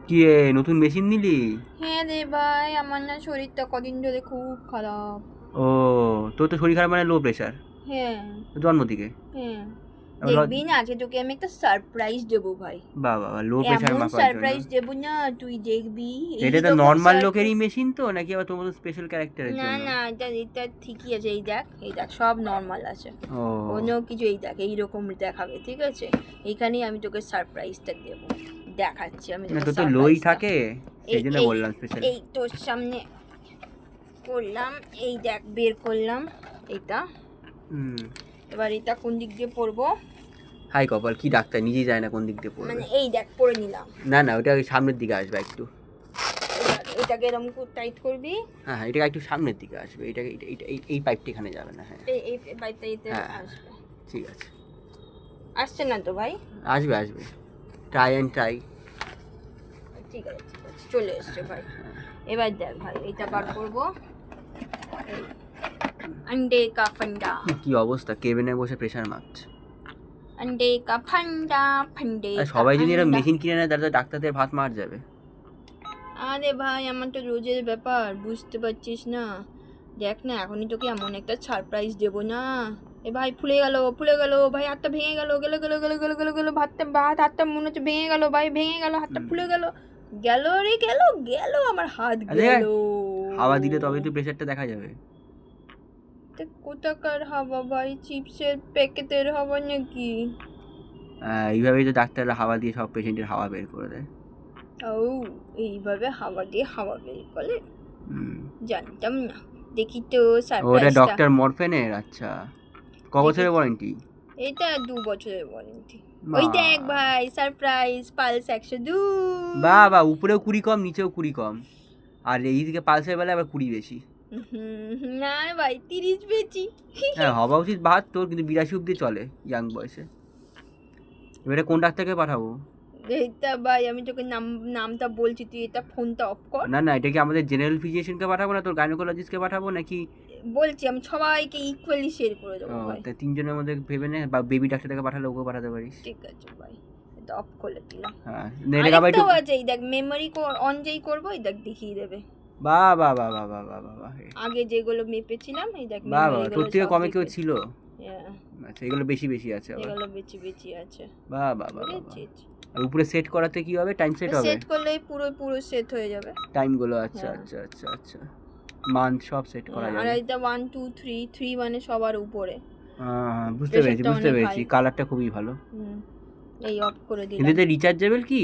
কি রে, নতুন মেশিন নিলি? হ্যাঁ রে ভাই, আমার না শরীরটা কদিন ধরে খুব খারাপ। ও, তোর তো শরীর খারাপ মানে লো প্রেশার হ্যাঁ। জন্ম থেকে। হ্যাঁ। দেখবি না, আজকে তোকে আমি একটা সারপ্রাইজ দেবো ভাই। বাবা, লো প্রেশার এমন মাপার জন্য? সারপ্রাইজ দেবো না, তুই দেখবি। এটা তো এইরকম নর্মাল লোকেরই সারপ্রাইজ। মেশিন তো, নাকি আবার তোমার স্পেশাল ক্যারেক্টারের না জন্য? না, এটা এটা ঠিকই আছে। এই দেখ সব নর্মাল আছে। ও, অন্য কিছু, এই দেখ এইরকম দেখাবে, ঠিক আছে? এইখানেই আমি তোকে সারপ্রাইজটা দেবো। দেখাচ্ছি আমি না তোকে তোর তো লোই সারপ্রাইজটা। থাকে, এই সেই জন্য এই বললাম স্পেশাল। এই তোর সামনে করলাম। এই দেখ বের করলাম এইটা। হুম। এবার এটা কোন দিক দিয়ে পরবো? হাই কপাল, কি ডাক্তার নিজেই যায় না কোন দিক দিয়ে পড়বে। মানে এই দেখ পরে নিলাম। না না, ওটা সামনের দিকে আসবে একটু। এবার এটাকে এরকম টাইট করবি। হ্যাঁ হ্যাঁ, এটা একটু সামনের দিকে আসবে, এটাকে এই পাইপটা এখানে যাবে না। হ্যাঁ এই এই বাইতে এতে হ্যাঁ হ্যাঁ, আসবে। ঠিক আছে। আসছে না তো ভাই? আসবে আসবে, ট্রাই অ্যান্ড ট্রাই। ঠিক আছে ঠিক আছে, চলে এসছে ভাই। এবার দেখ ভাই, এটা বার করবো। এই अंडे का फंडा। কি অবস্থা, কেবিনে বসে প্রেশার মাপছে। अंडे का फंडा, फंडे আর का সবাই যদি এরা अंडा। মেশিন কিনে নেয় তাহলে তো ডাক্তারদের ভাত মার যাবে। আরে ভাই, আমার তো রোজের ব্যাপার, বুঝতে পারছিস না? দেখ না, এখনই তোকে এমন একটা সারপ্রাইজ দেবো না। এ ভাই, ফুলে গেল ভাই, হাতটা ভেঙে গেল, গেল ভাত হাতটা মনে হচ্ছে ভেঙে গেল ভাই, ভেঙে গেল, হাতটা ফুলে গেল। গেল রে গেল আমার হাত আরে, গেল। হাওয়া দিলে তবে তো প্রেশারটা দেখা যাবে। কোথাকার হাওয়া ভাই? চিপসের প্যাকেটের হাওয়া নাকি? এইভাবেই তো ডাক্তাররা হাওয়া দিয়ে সব পেশেন্টের হাওয়া বের করে দেয়। ও, এইভাবে হাওয়া দিয়ে হাওয়া বের করে? হুম। জানতাম না। দেখি তো ওটা সারপ্রাইজটা। ডক্টর মরফেনের, আচ্ছা। ক বছরের ওয়ারেন্টি? এটা 2 বছরের ওয়ারেন্টি। ওই দেখ ভাই, সারপ্রাইজ পালস 102। বা বা, উপরেও 20 কম, নিচেও 20 কম। আর এইদিকে পালসের বেলায় আবার 20 বেশি। না ভাই, 30 বেচি। হ্যাঁ, হওয়া উচিত 72, কিন্তু 82 অব্দি চলে ইয়াং বয়সে। এবারে কোন ডাক্তারকে পাঠাবো? এইটা ভাই, আমি তোকে নামটা বলছি, তুই এটা ফোনটা অফ কর। না না, এটা কি আমাদের জেনারেল ফিজিশিয়ানকে পাঠাবো, না তোর গাইনোকোলজিস্টকে পাঠাবো, নাকি? বলছি, আমি সবাইকে ইকুয়ালি শেয়ার করে দেবো ভাই। তা তিনজনের মধ্যে ভেবে নে, বা বেবি ডাক্তারটাকে পাঠালে ওকে পাঠাতে পারিস। ঠিক আছে ভাই, এটা অফ করে দিলাম। হ্যাঁ, এটাকে আবার একটু। আরেকটাও আছে, এই দেখ মেমোরি অন যেই করবো, এই দেখ দেখিয়ে দেবে। বা বা বা বা বা বা বা, আগে যেগুলো মেপেছিলাম, এই দেখ বা বা, মেমোরি তোর গুলো থেকে সব কমে কেউ দেখে। ছিল? হ্যাঁ, আচ্ছা, এগুলো বেশি বেশি আছে আবার। এগুলো বেচি আছে। বা বা বা বা বা। বুঝেছিস? আর উপরে সেট করাতে কি হবে, টাইম সেট হবে? সেট করলেই পুরো পুরো সেট হয়ে যাবে। টাইমগুলো, আচ্ছা হ্যাঁ। আচ্ছা আচ্ছা আচ্ছা। মান্থ সব সেট করা আর যাবে। এইটা 1 2 3 3 মানে সবার উপরে। হ্যাঁ হ্যাঁ, বুঝতে পেরেছি প্রেশারটা বুঝতে অনেক হাই। পেরেছি, কালারটা খুবই ভালো। এই অফ করে কিন্তু দিলাম। এটা রিচার্জেবল কি?